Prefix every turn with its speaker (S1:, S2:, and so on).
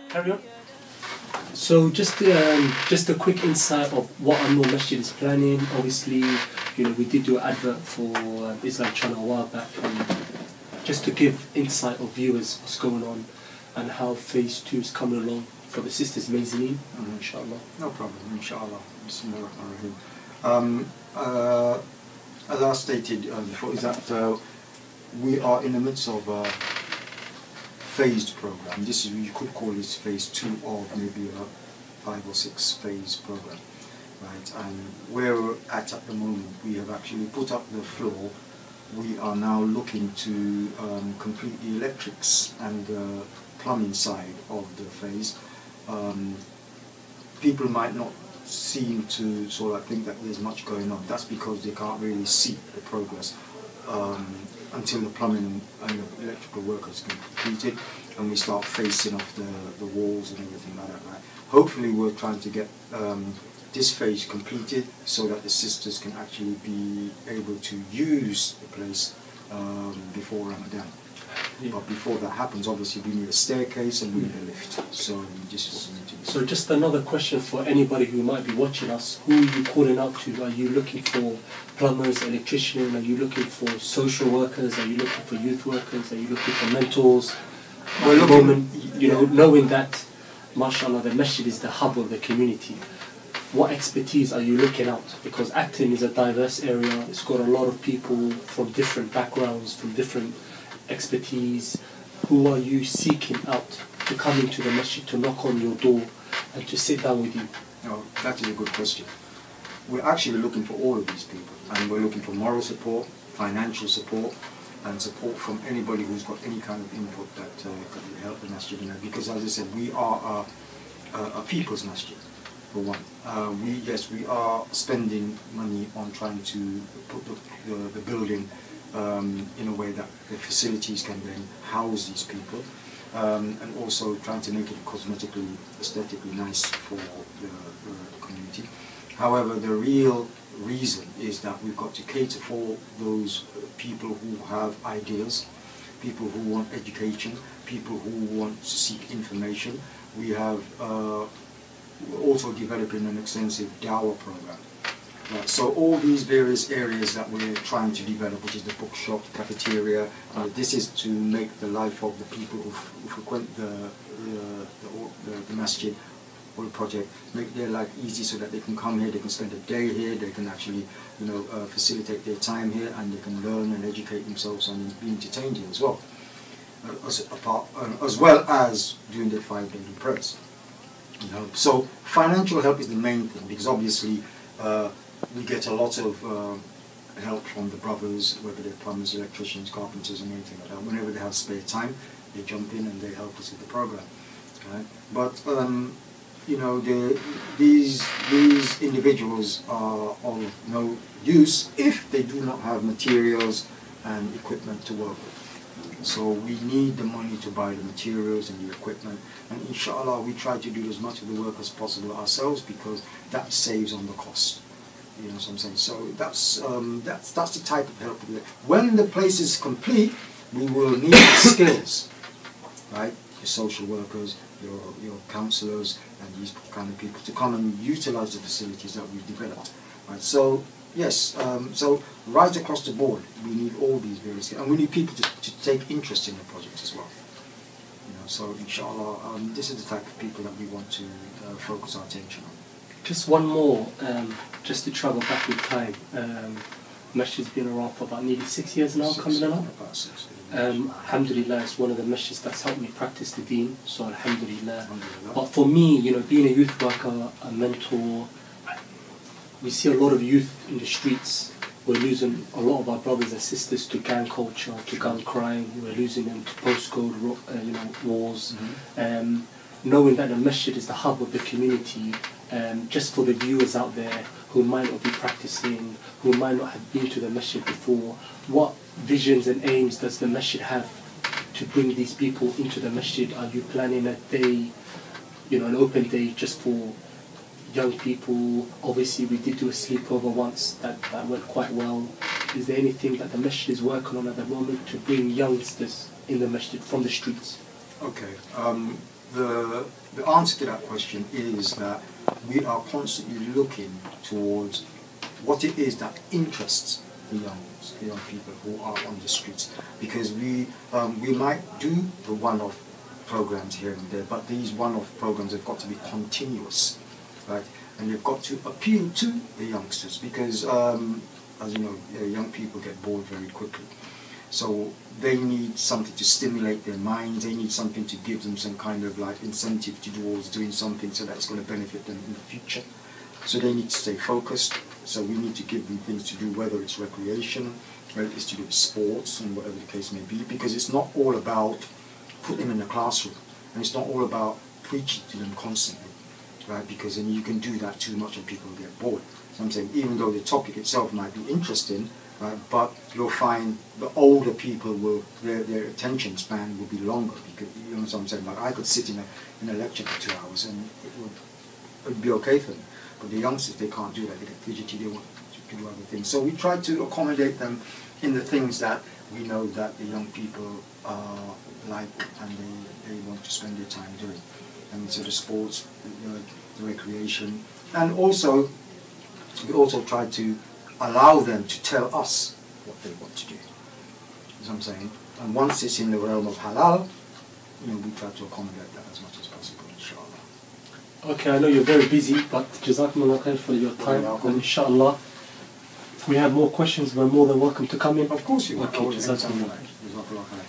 S1: Carry on. So just a quick insight of what Annoor Masjid is planning. Obviously, we did do an advert for Islam Channel a while back, and just to give insight of viewers what's going on and how phase 2 is coming along for the sisters mezzanine, inshallah.
S2: No problem, inshallah. Bismillahirrahmanirrahim. As I stated before, is that we are in the midst of a phased program. This is, you could call this phase 2 of maybe a 5 or 6 phase program, right? And where we're at the moment, we have actually put up the floor. We are now looking to complete the electrics and the plumbing side of the phase. People might not seem to sort of think that there's much going on. That's because they can't really see the progress until the plumbing and the electrical work is completed and we start facing off the walls and everything like that. Right? Hopefully we're trying to get this phase completed so that the sisters can actually be able to use the place before Ramadan. Yeah. But before that happens, obviously we need a staircase and we need a lift. So this is what we need to do.
S1: So just another question for anybody who might be watching us. Who are you calling out to? Are you looking for plumbers, electricians? Are you looking for social workers? Are you looking for youth workers? Are you looking for mentors? Well, at the moment, knowing that, mashallah, the masjid is the hub of the community, what expertise are you looking out? Because Acton is a diverse area. It's got a lot of people from different backgrounds, from different expertise. Who are you seeking out to come into the masjid, to knock on your door and to sit down with you?
S2: No, that is a good question. We're actually looking for all of these people, and we're looking for moral support, financial support, and support from anybody who's got any kind of input that could help the masjid. Because as I said, we are a people's masjid, for one. We are spending money on trying to put the building in a way that the facilities can then house these people, and also trying to make it cosmetically, aesthetically nice for the community. However, the real reason is that we've got to cater for those people who have ideas, people who want education, people who want to seek information. We have also developing an extensive dawah program. So all these various areas that we're trying to develop, which is the bookshop, cafeteria, this is to make the life of the people who frequent the masjid or the project, make their life easy so that they can come here, they can spend a day here, they can actually facilitate their time here, and they can learn and educate themselves and be entertained here as well. As well as doing their 5 daily prayers. So financial help is the main thing, because obviously we get a lot of help from the brothers, whether they're plumbers, electricians, carpenters, and anything like that. Whenever they have spare time, they jump in and they help us with the program. Right? But these individuals are of no use if they do not have materials and equipment to work with. So we need the money to buy the materials and the equipment, and inshallah we try to do as much of the work as possible ourselves, because that saves on the cost. You know what I'm saying? So that's the type of help we get. When the place is complete, we will need skills, right? Your social workers, your counsellors, and these kind of people to come and utilize the facilities that we've developed, right? So yes, so right across the board, we need all these various skills, and we need people to take interest in the project as well. So inshallah, this is the type of people that we want to focus our attention on.
S1: Just one more, just to travel back with time. Masjid's been around for about nearly 6 years now, coming along.
S2: About 6 years.
S1: Alhamdulillah, it's one of the masjids that's helped me practice the deen, so alhamdulillah. But for me, being a youth worker, a mentor, we see a lot of youth in the streets. We're losing a lot of our brothers and sisters to gang culture, to gun crime. We're losing them to postcode wars. Knowing that the masjid is the hub of the community, just for the viewers out there who might not be practicing, who might not have been to the masjid before, what visions and aims does the masjid have to bring these people into the masjid? Are you planning a day, an open day just for young people? Obviously we did do a sleepover once, that went quite well. Is there anything that the masjid is working on at the moment to bring youngsters in the masjid from the streets?
S2: Okay. The answer to that question is that we are constantly looking towards what it is that interests the young people who are on the streets, because we might do the one-off programs here and there, but these one-off programs have got to be continuous, right? And they've got to appeal to the youngsters, because as you know, young people get bored very quickly. So they need something to stimulate their minds, they need something to give them some kind of like incentive towards doing something so that it's going to benefit them in the future. So they need to stay focused, so we need to give them things to do, whether it's recreation, whether it's to do with sports and whatever the case may be, because it's not all about putting them in a classroom, and it's not all about preaching to them constantly, right? Because then you can do that too much and people will get bored. So I'm saying, even though the topic itself might be interesting, right, but you'll find the older people will, their attention span will be longer, because, you know what I'm saying, like I could sit in a lecture for 2 hours and it would be okay for them. But the youngsters, they can't do that, they get fidgety, they want to do other things. So we try to accommodate them in the things that we know that the young people like and they want to spend their time doing. And so the sports, the recreation, and also we also try to allow them to tell us what they want to do. That's what I'm saying. And once it's in the realm of halal, we try to accommodate that as much as possible, inshallah.
S1: Okay, I know you're very busy, but Jazakumullah khair for your time. And inshallah, if we have more questions, we're more than welcome to come in.
S2: Of course you are.
S1: Okay, Jazakumullah khair.